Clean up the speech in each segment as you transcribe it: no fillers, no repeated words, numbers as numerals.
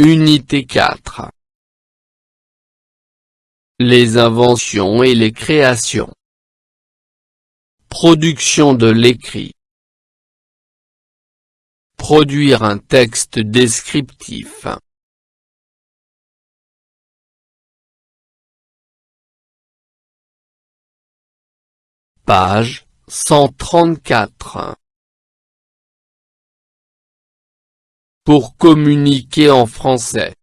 Unité 4. Les inventions et les créations. Production de l'écrit. Produire un texte descriptif. Page 134. Pour communiquer en français.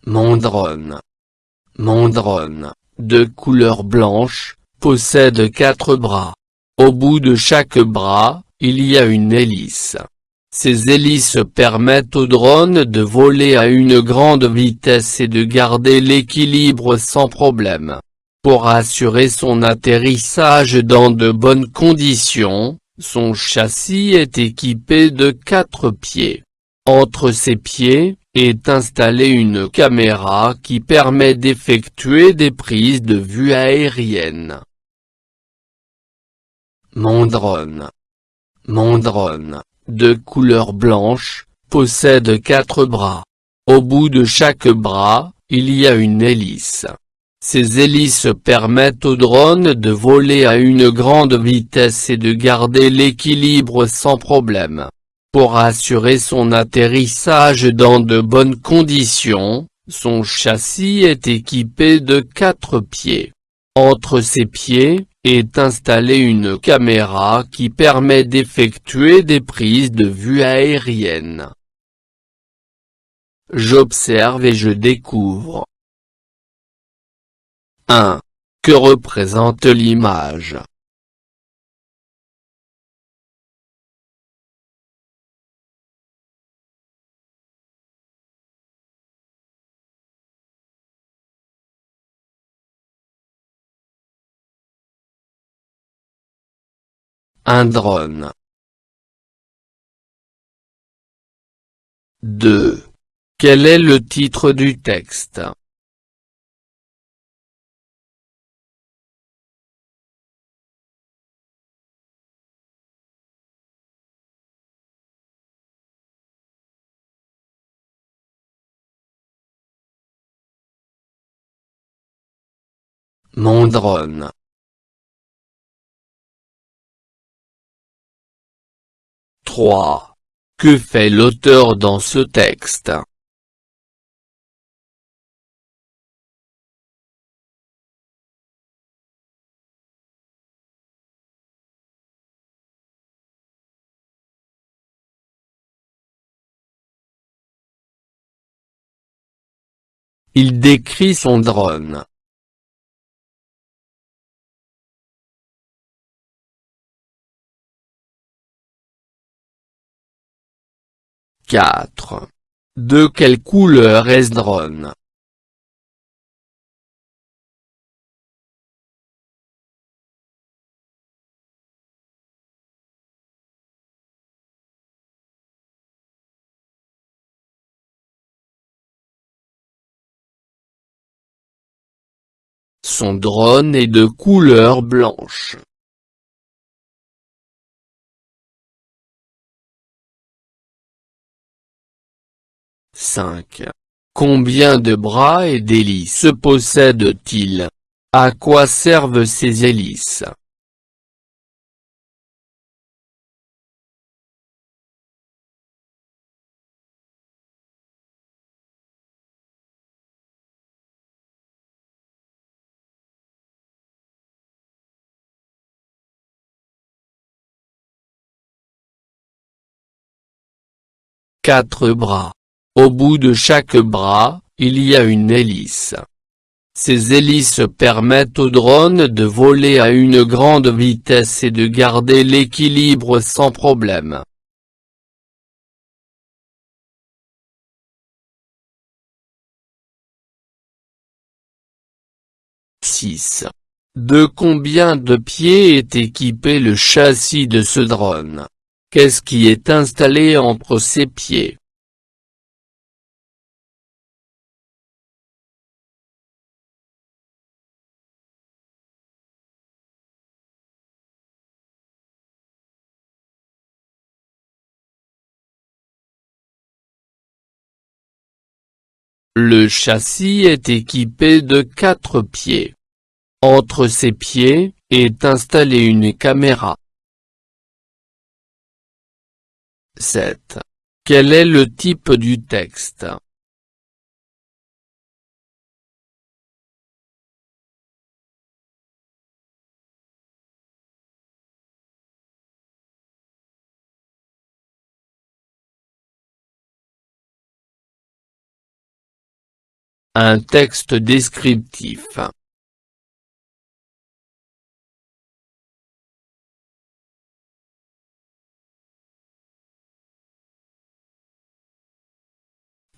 Mandrone. Mandrone, de couleur blanche, possède 4 bras. Au bout de chaque bras, il y a une hélice. Ces hélices permettent au drone de voler à une grande vitesse et de garder l'équilibre sans problème. Pour assurer son atterrissage dans de bonnes conditions, son châssis est équipé de 4 pieds. Entre ces pieds, est installée une caméra qui permet d'effectuer des prises de vue aériennes. Mandrone. Mandrone, de couleur blanche, possède 4 bras. Au bout de chaque bras, il y a une hélice. Ces hélices permettent au drone de voler à une grande vitesse et de garder l'équilibre sans problème. Pour assurer son atterrissage dans de bonnes conditions, son châssis est équipé de 4 pieds. Entre ces pieds, est installée une caméra qui permet d'effectuer des prises de vue aériennes. J'observe et je découvre. 1. Que représente l'image? Un drone. 2. Quel est le titre du texte? Mon drone. 3. Que fait l'auteur dans ce texte? Il décrit son drone. 4. De quelle couleur est ce drone? Son drone est de couleur blanche. 5. Combien de bras et d'hélices possède-t-il? À quoi servent ces hélices? Quatre bras. Au bout de chaque bras, il y a une hélice. Ces hélices permettent au drone de voler à une grande vitesse et de garder l'équilibre sans problème. 6. De combien de pieds est équipé le châssis de ce drone? Qu'est-ce qui est installé entre ses pieds? Le châssis est équipé de 4 pieds. Entre ces pieds, est installée une caméra. 7. Quel est le type du texte? Un texte descriptif.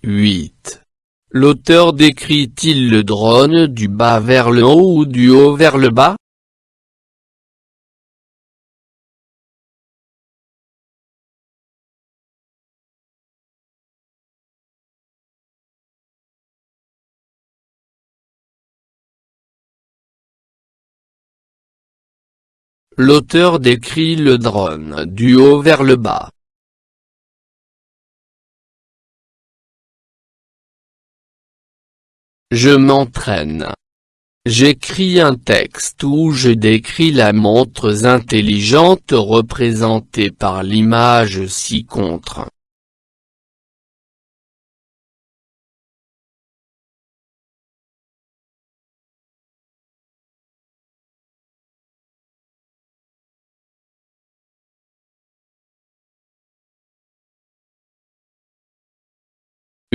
8. L'auteur décrit-il le drone du bas vers le haut ou du haut vers le bas? L'auteur décrit le drone du haut vers le bas. Je m'entraîne. J'écris un texte où je décris la montre intelligente représentée par l'image ci-contre.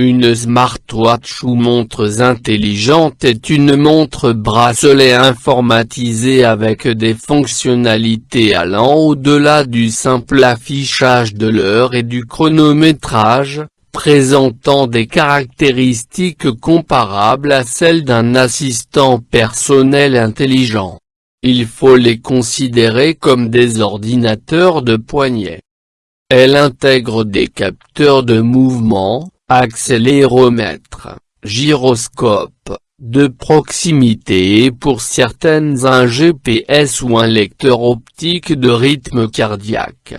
Une smartwatch ou montres intelligentes est une montre bracelet informatisée avec des fonctionnalités allant au-delà du simple affichage de l'heure et du chronométrage, présentant des caractéristiques comparables à celles d'un assistant personnel intelligent. Il faut les considérer comme des ordinateurs de poignet. Elle intègre des capteurs de mouvement, accéléromètre, gyroscope, de proximité et pour certaines un GPS ou un lecteur optique de rythme cardiaque.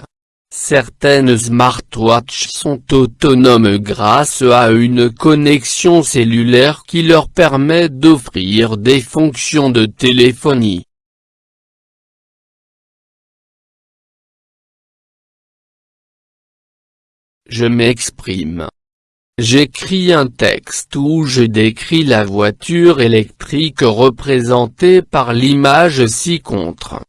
Certaines smartwatches sont autonomes grâce à une connexion cellulaire qui leur permet d'offrir des fonctions de téléphonie. Je m'exprime. J'écris un texte où je décris la voiture électrique représentée par l'image ci-contre.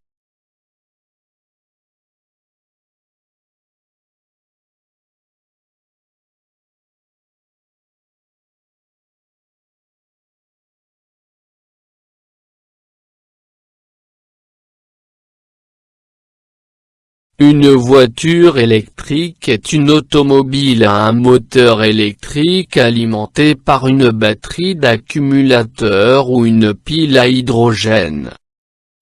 Une voiture électrique est une automobile à un moteur électrique alimenté par une batterie d'accumulateur ou une pile à hydrogène.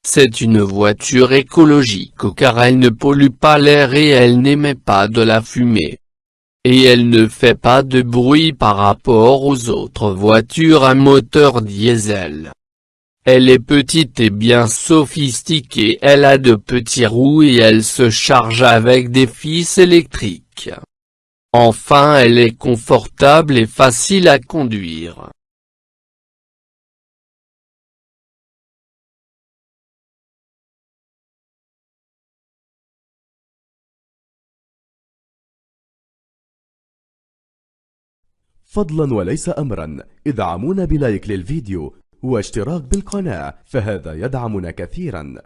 C'est une voiture écologique car elle ne pollue pas l'air et elle n'émet pas de la fumée. Et elle ne fait pas de bruit par rapport aux autres voitures à moteur diesel. Elle est petite et bien sophistiquée, elle a de petits roues et elle se charge avec des fils électriques. Enfin elle est confortable et facile à conduire. فضلا وليس أمرا ادعمونا بلايك للفيديو واشتراك بالقناة، فهذا يدعمنا كثيرا.